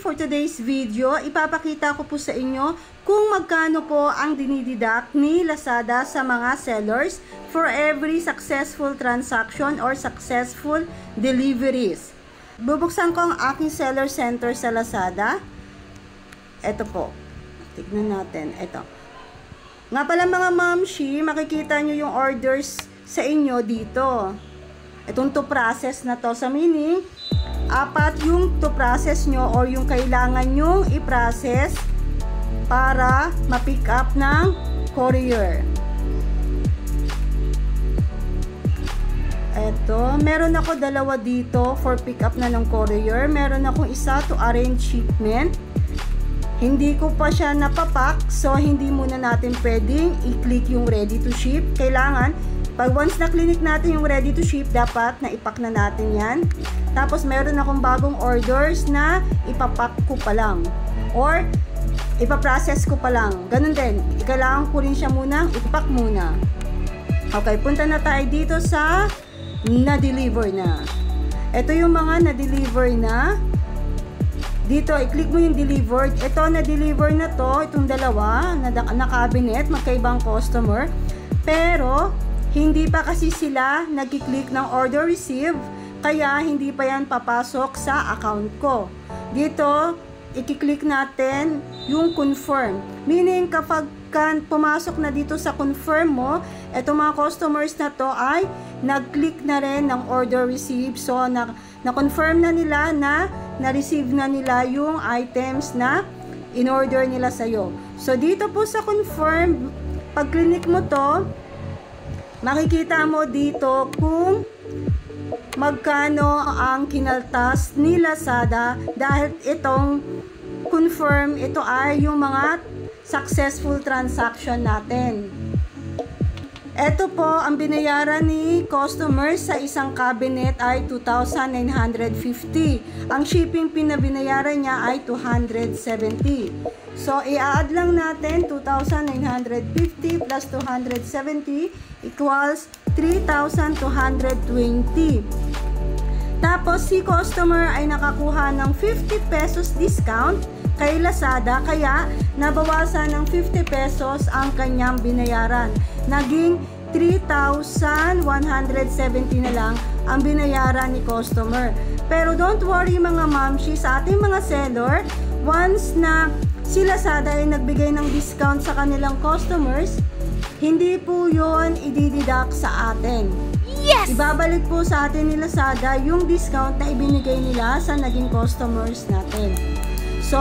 for today's video, ipapakita ko po sa inyo kung magkano po ang dinideduct ni Lazada sa mga sellers for every successful transaction or successful deliveries. Bubuksan ko ang aking seller center sa Lazada. Ito po. Tignan natin. Ito. Nga pala mga mamshi, makikita nyo yung orders sa inyo dito. Itong to process na to. Sa meaning, apat yung to process nyo or yung kailangan nyo i-process para ma-pick up ng courier. Eto, meron ako dalawa dito for pick up na ng courier. Meron akong isa to arrange shipment. Hindi ko pa siya napapak, so hindi muna natin pwedeng i-click yung ready to ship. Kailangan, pag once na click natin yung ready to ship, dapat na ipak na natin yan. Tapos meron akong bagong orders na ipapak ko pa lang or ipaprocess ko pa lang. Ganun din, kailangan ko rin siya muna, ipak muna. Okay, punta na tayo dito sa na-deliver na. Ito yung mga na-deliver na. Dito, i-click mo yung delivered. Ito, na-deliver na to, itong dalawa, na cabinet, magkaibang customer. Pero, hindi pa kasi sila nag-click ng order receive, kaya hindi pa yan papasok sa account ko. Dito, i-click natin yung confirm. Meaning, kapag pumasok na dito sa confirm mo, itong mga customers na to ay nag-click na rin ng order receive. So, na-confirm na nila na na-receive na nila yung items na in-order nila sa'yo. So, dito po sa confirm, pag click mo to, makikita mo dito kung magkano ang kinaltas ni Lazada dahil itong confirm, ito ay yung mga successful transaction natin. Ito po, ang binayaran ni customer sa isang cabinet ay 2,950. Ang shipping pinabinayaran niya ay 270. So, i-add lang natin 2,950 plus 270 equals 3,220. Tapos, si customer ay nakakuha ng 50 pesos discount kay Lazada, kaya nabawasan ng 50 pesos ang kanyang binayaran. Naging 3,170 na lang ang binayaran ni customer. Pero don't worry mga mamshi, sa ating mga seller, once na si Lazada ay nagbigay ng discount sa kanilang customers, hindi po yun i-deduct sa atin. Yes! Ibabalik po sa atin ni Lazada yung discount na ibinigay nila sa naging customers natin. So,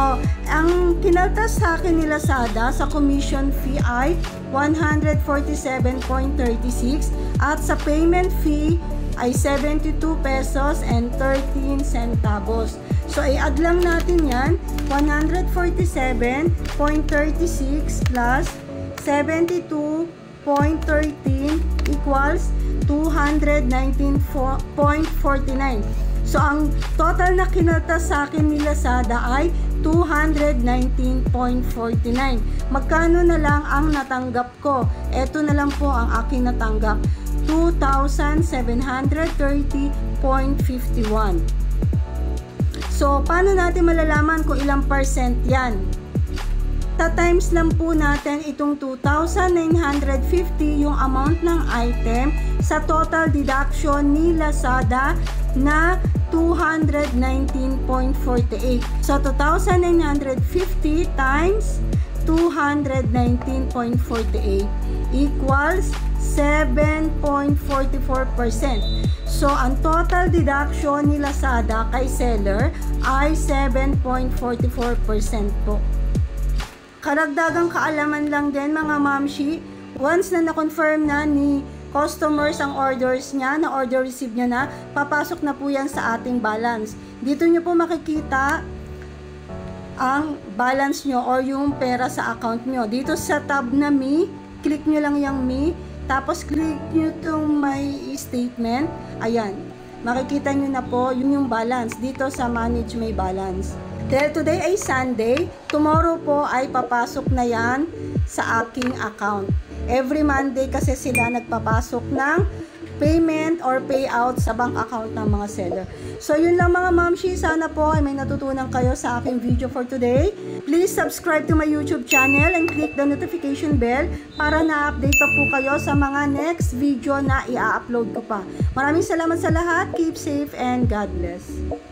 ang kinaltas sa akin ni Lazada sa commission fee ay 147.36 at sa payment fee ay 72 pesos and 13 centavos. So, i-add lang natin yan, 147.36 plus 72.13 equals 219.49. So, ang total na kinaltas sa akin ni Lazada ay 219.49. Magkano na lang ang natanggap ko? Ito na lang po ang aking natanggap. 2,730.51. So, paano natin malalaman kung ilang percent yan? Ta-times lang po natin itong 2,950 yung amount ng item sa total deduction ni Lazada na 219.48. So, 2,950 times 219.48 equals 7.44%. So, ang total deduction ni Lazada kay seller ay 7.44% po. Karagdagang kaalaman lang din mga mamshi, once na na-confirm na ni customers ang orders niya, na order receive niya na, papasok na po yan sa ating balance. Dito nyo po makikita ang balance nyo or yung pera sa account nyo. Dito sa tab na Me, click nyo lang yung Me, tapos click nyo itong My Statement. Ayan, makikita nyo na po yung balance dito sa Manage My Balance. Dahil today ay Sunday, tomorrow po ay papasok na yan sa aking account. Every Monday kasi sila nagpapasok ng payment or payout sa bank account ng mga seller. So yun lang mga mamshi, sana po ay may natutunan kayo sa aking video for today. Please subscribe to my YouTube channel and click the notification bell para na-update pa po kayo sa mga next video na i-upload ko pa. Maraming salamat sa lahat, keep safe and God bless.